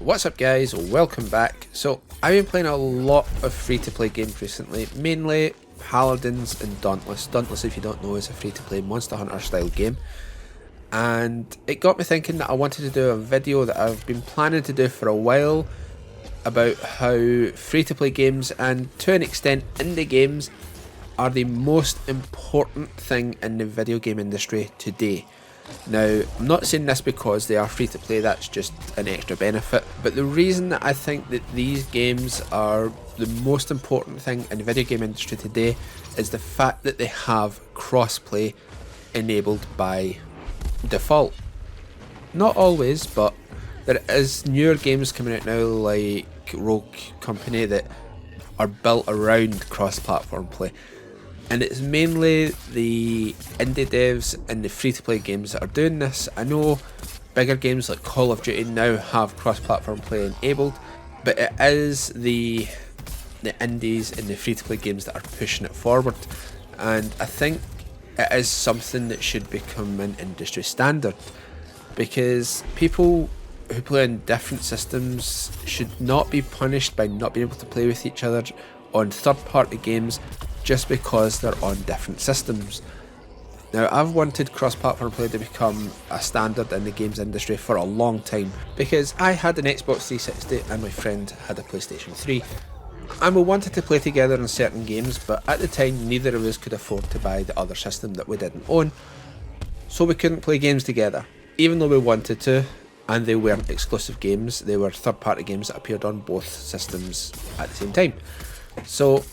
What's up guys, welcome back. So I've been playing a lot of free-to-play games recently, mainly Paladins and Dauntless. Dauntless, if you don't know, is a free-to-play Monster Hunter style game. And it got me thinking that I wanted to do a video that I've been planning to do for a while about how free-to-play games, and to an extent indie games, are the most important thing in the video game industry today. Now, I'm not saying this because they are free to play, that's just an extra benefit, but the reason that I think that these games are the most important thing in the video game industry today is the fact that they have crossplay enabled by default. Not always, but there is newer games coming out now like Rogue Company that are built around cross-platform play. And it's mainly the indie devs and the free-to-play games that are doing this. I know bigger games like Call of Duty now have cross-platform play enabled, but it is the indies and the free-to-play games that are pushing it forward. And I think it is something that should become an industry standard, because people who play on different systems should not be punished by not being able to play with each other on third-party games just because they're on different systems. Now, I've wanted cross-platform play to become a standard in the games industry for a long time, because I had an Xbox 360 and my friend had a PlayStation 3, and we wanted to play together in certain games, but at the time neither of us could afford to buy the other system that we didn't own, so we couldn't play games together, even though we wanted to. And they weren't exclusive games, they were third-party games that appeared on both systems at the same time. So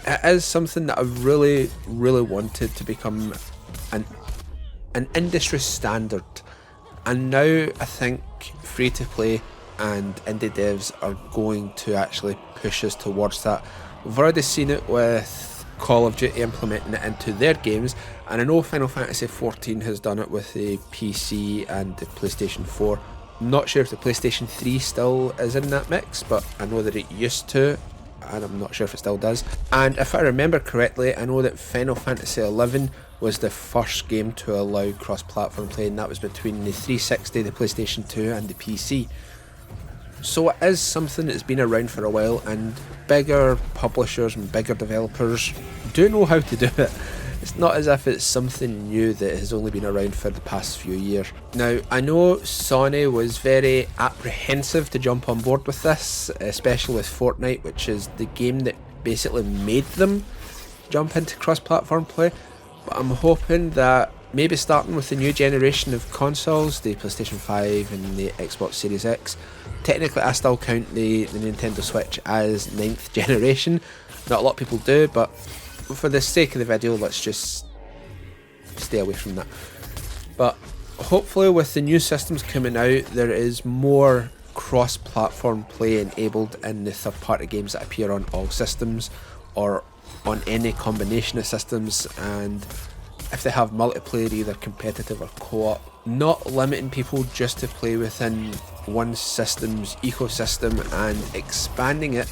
it is something that I've really wanted to become an industry standard, and now I think free to play and indie devs are going to actually push us towards that. We've already seen it with Call of Duty implementing it into their games, and I know Final Fantasy XIV has done it with the PC and the PlayStation 4. I'm not sure if the PlayStation 3 still is in that mix, but I know that it used to, and I'm not sure if it still does. And if I remember correctly, I know that Final Fantasy XI was the first game to allow cross-platform play, and that was between the 360, the PlayStation 2 and the PC. So it is something that's been around for a while, and bigger publishers and bigger developers do know how to do it. It's not as if it's something new that has only been around for the past few years. Now, I know Sony was very apprehensive to jump on board with this, especially with Fortnite, which is the game that basically made them jump into cross-platform play. But I'm hoping that maybe starting with the new generation of consoles, the PlayStation 5 and the Xbox Series X, technically I still count the Nintendo Switch as 9th generation. Not a lot of people do, but for the sake of the video, let's just stay away from that. But hopefully with the new systems coming out, there is more cross-platform play enabled in the third-party games that appear on all systems or on any combination of systems, and if they have multiplayer, either competitive or co-op, not limiting people just to play within one system's ecosystem and expanding it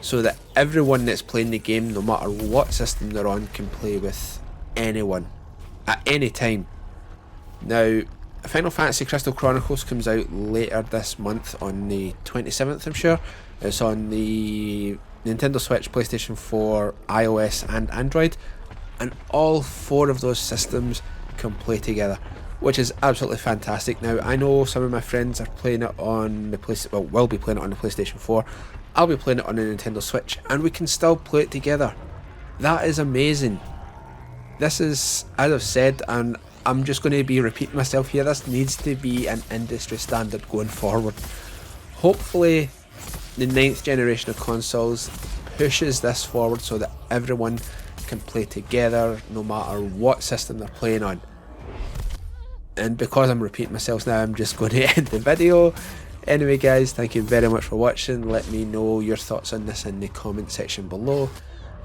so that everyone that's playing the game, no matter what system they're on, can play with anyone at any time. Now, Final Fantasy Crystal Chronicles comes out later this month on the 27th, I'm sure. It's on the Nintendo Switch, PlayStation 4, iOS and Android, and all four of those systems can play together, which is absolutely fantastic. Now, I know some of my friends are playing it on the will be playing it on the PlayStation 4. I'll be playing it on the Nintendo Switch, and we can still play it together. That is amazing. This is, as I've said, and I'm just going to be repeating myself here, this needs to be an industry standard going forward. Hopefully the 9th generation of consoles pushes this forward so that everyone can play together no matter what system they're playing on. And because I'm repeating myself now, I'm just going to end the video. Anyway guys, thank you very much for watching. Let me know your thoughts on this in the comment section below,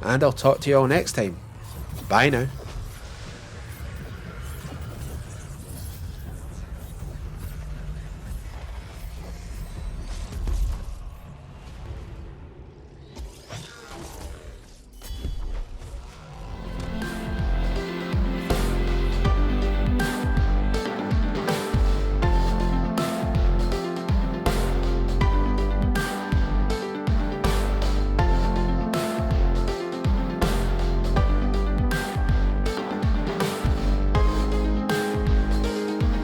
and I'll talk to you all next time. Bye now.